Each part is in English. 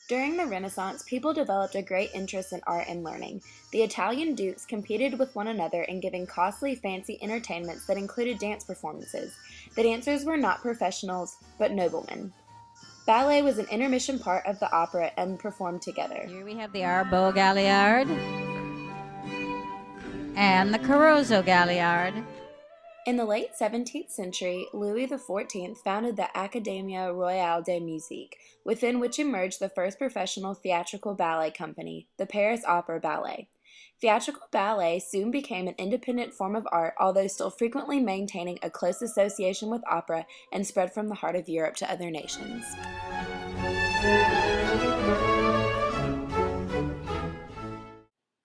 During the Renaissance, people developed a great interest in art and learning. The Italian dukes competed with one another in giving costly, fancy entertainments that included dance performances. The dancers were not professionals, but noblemen. Ballet was an intermission part of the opera and performed together. Here we have the Arbo Galliard and the Caroso Galliard. In the late 17th century, Louis XIV founded the Accademia Royale de Musique, within which emerged the first professional theatrical ballet company, the Paris Opera Ballet. Theatrical ballet soon became an independent form of art, although still frequently maintaining a close association with opera, and spread from the heart of Europe to other nations.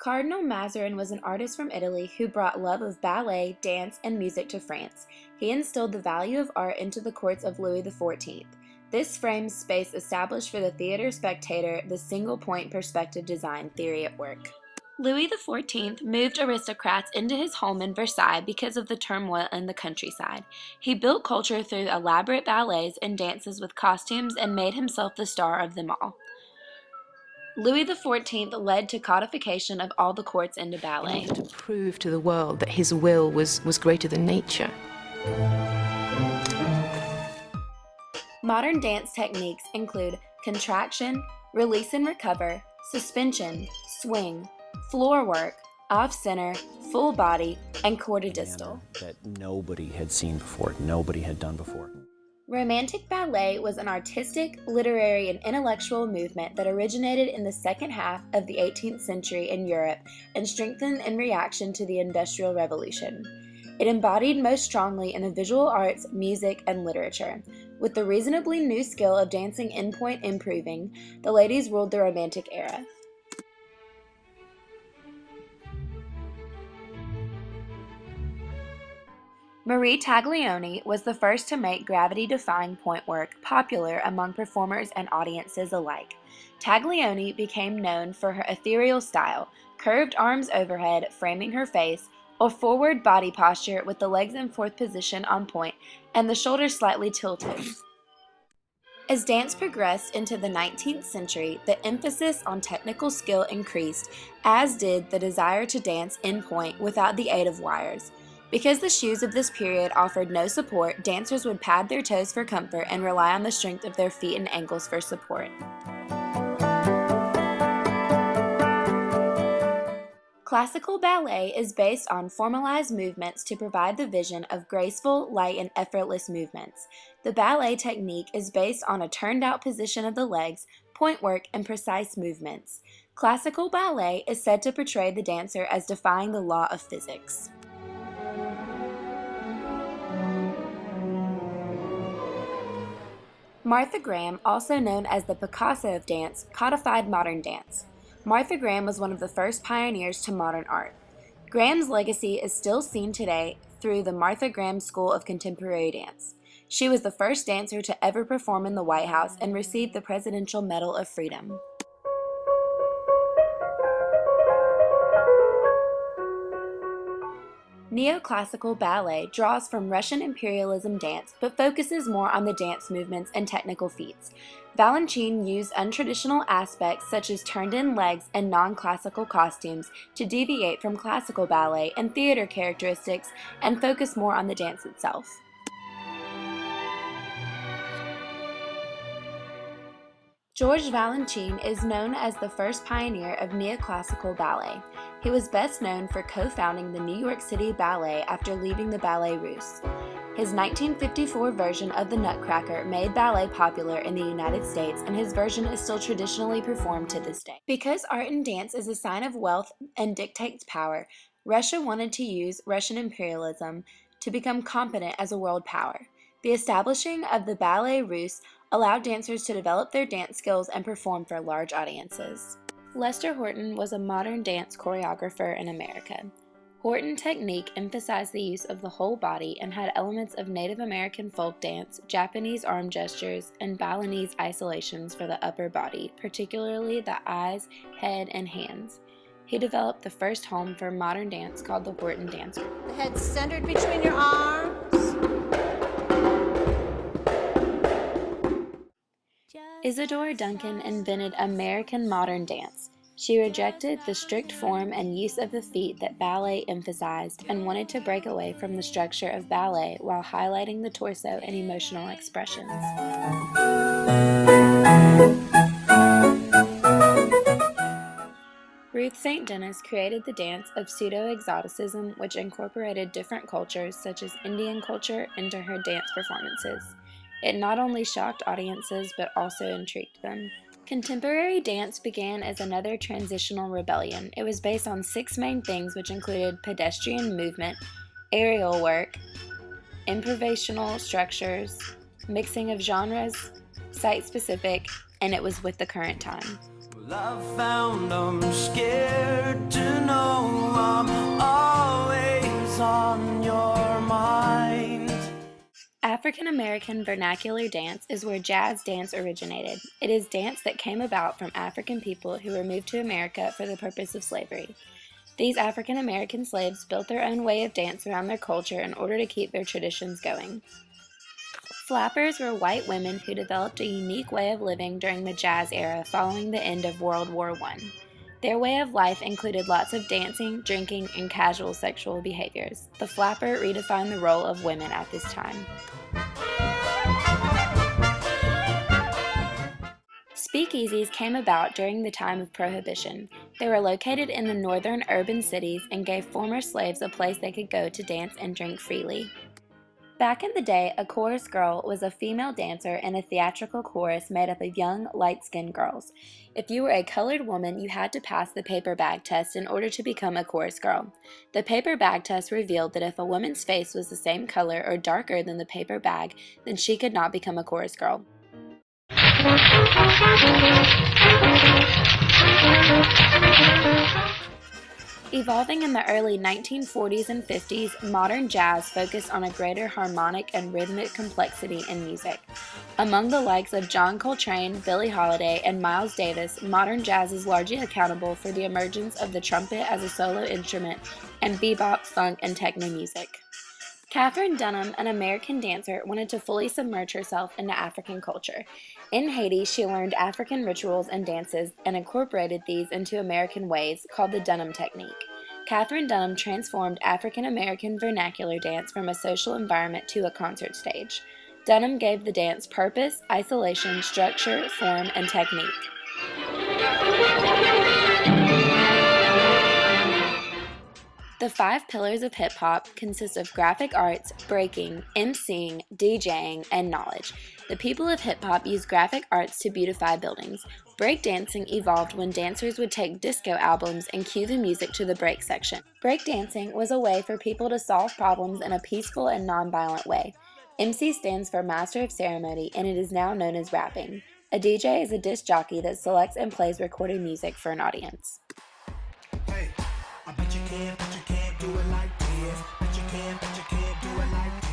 Cardinal Mazarin was an artist from Italy who brought love of ballet, dance, and music to France. He instilled the value of art into the courts of Louis XIV. This frames space established for the theater spectator the single-point perspective design theory at work. Louis XIV moved aristocrats into his home in Versailles because of the turmoil in the countryside. He built culture through elaborate ballets and dances with costumes and made himself the star of them all. Louis XIV led to codification of all the courts into ballet. To prove to the world that his will was greater than nature. Modern dance techniques include contraction, release and recover, suspension, swing, floor work, off-center, full body, and quarter-distal. That nobody had seen before, nobody had done before. Romantic ballet was an artistic, literary, and intellectual movement that originated in the second half of the 18th century in Europe and strengthened in reaction to the Industrial Revolution. It embodied most strongly in the visual arts, music, and literature. With the reasonably new skill of dancing in point improving, the ladies ruled the Romantic era. Marie Taglioni was the first to make gravity-defying point work popular among performers and audiences alike. Taglioni became known for her ethereal style, curved arms overhead framing her face, a forward body posture with the legs in fourth position on point and the shoulders slightly tilted. As dance progressed into the 19th century, the emphasis on technical skill increased, as did the desire to dance in point without the aid of wires. Because the shoes of this period offered no support, dancers would pad their toes for comfort and rely on the strength of their feet and ankles for support. Classical ballet is based on formalized movements to provide the vision of graceful, light, and effortless movements. The ballet technique is based on a turned-out position of the legs, point work, and precise movements. Classical ballet is said to portray the dancer as defying the law of physics. Martha Graham, also known as the Picasso of dance, codified modern dance. Martha Graham was one of the first pioneers to modern art. Graham's legacy is still seen today through the Martha Graham School of Contemporary Dance. She was the first dancer to ever perform in the White House and received the Presidential Medal of Freedom. Neoclassical ballet draws from Russian imperialism dance, but focuses more on the dance movements and technical feats. Balanchine used untraditional aspects such as turned-in legs and non-classical costumes to deviate from classical ballet and theater characteristics and focus more on the dance itself. Georges Balanchine is known as the first pioneer of neoclassical ballet. He was best known for co-founding the New York City Ballet after leaving the Ballet Russe. His 1954 version of the Nutcracker made ballet popular in the United States, and his version is still traditionally performed to this day. Because art and dance is a sign of wealth and dictates power, Russia wanted to use Russian imperialism to become competent as a world power. The establishing of the Ballet Russe allowed dancers to develop their dance skills and perform for large audiences. Lester Horton was a modern dance choreographer in America. Horton technique emphasized the use of the whole body and had elements of Native American folk dance, Japanese arm gestures, and Balinese isolations for the upper body, particularly the eyes, head, and hands. He developed the first home for modern dance called the Horton Dancer. The head centered between your arms. Isadora Duncan invented American modern dance. She rejected the strict form and use of the feet that ballet emphasized and wanted to break away from the structure of ballet while highlighting the torso and emotional expressions. Ruth St. Denis created the dance of pseudo-exoticism, which incorporated different cultures, such as Indian culture, into her dance performances. It not only shocked audiences, but also intrigued them. Contemporary dance began as another transitional rebellion. It was based on 6 main things, which included pedestrian movement, aerial work, improvisational structures, mixing of genres, site-specific, and it was with the current time. Well, I found I'm scared to know I'm always on your mind. African American vernacular dance is where jazz dance originated. It is dance that came about from African people who were moved to America for the purpose of slavery. These African American slaves built their own way of dance around their culture in order to keep their traditions going. Flappers were white women who developed a unique way of living during the jazz era following the end of World War I. Their way of life included lots of dancing, drinking, and casual sexual behaviors. The flapper redefined the role of women at this time. Speakeasies came about during the time of Prohibition. They were located in the northern urban cities and gave former slaves a place they could go to dance and drink freely. Back in the day, a chorus girl was a female dancer in a theatrical chorus made up of young, light-skinned girls. If you were a colored woman, you had to pass the paper bag test in order to become a chorus girl. The paper bag test revealed that if a woman's face was the same color or darker than the paper bag, then she could not become a chorus girl. Evolving in the early 1940s and 50s, modern jazz focused on a greater harmonic and rhythmic complexity in music. Among the likes of John Coltrane, Billie Holiday, and Miles Davis, modern jazz is largely accountable for the emergence of the trumpet as a solo instrument and bebop, funk, and techno music. Katherine Dunham, an American dancer, wanted to fully submerge herself into African culture. In Haiti, she learned African rituals and dances and incorporated these into American ways, called the Dunham technique. Katherine Dunham transformed African American vernacular dance from a social environment to a concert stage. Dunham gave the dance purpose, isolation, structure, form, and technique. The 5 pillars of hip-hop consist of graphic arts, breaking, MCing, DJing, and knowledge. The people of hip-hop use graphic arts to beautify buildings. Breakdancing evolved when dancers would take disco albums and cue the music to the break section. Breakdancing was a way for people to solve problems in a peaceful and non-violent way. MC stands for Master of Ceremony, and it is now known as rapping. A DJ is a disc jockey that selects and plays recorded music for an audience. Hey, I bet you can't do it like this. Bet you can't do it like this.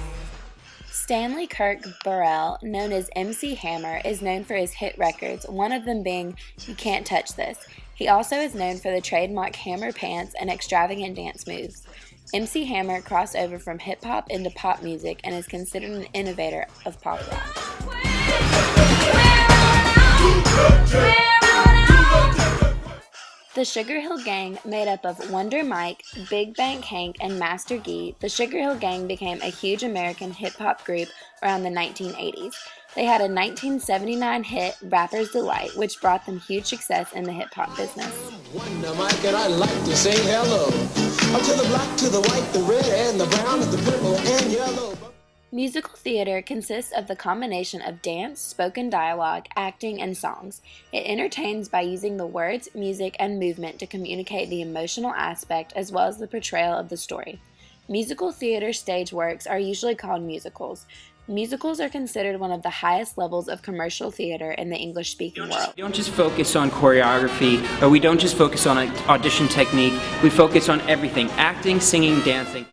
Stanley Kirk Burrell, known as MC Hammer, is known for his hit records, one of them being You Can't Touch This. He also is known for the trademark hammer pants and extravagant dance moves. MC Hammer crossed over from hip-hop into pop music and is considered an innovator of pop rock. The Sugar Hill Gang, made up of Wonder Mike, Big Bank Hank, and Master Gee, the Sugar Hill Gang became a huge American hip-hop group around the 1980s. They had a 1979 hit, Rapper's Delight, which brought them huge success in the hip-hop business. Wonder Mike, and I'd like to say hello. Up to the black, to the white, the red, and the brown, and the purple, and yellow. Musical theater consists of the combination of dance, spoken dialogue, acting, and songs. It entertains by using the words, music, and movement to communicate the emotional aspect as well as the portrayal of the story. Musical theater stage works are usually called musicals. Musicals are considered one of the highest levels of commercial theater in the English-speaking world. We don't just focus on choreography, or we don't just focus on audition technique. We focus on everything: acting, singing, dancing.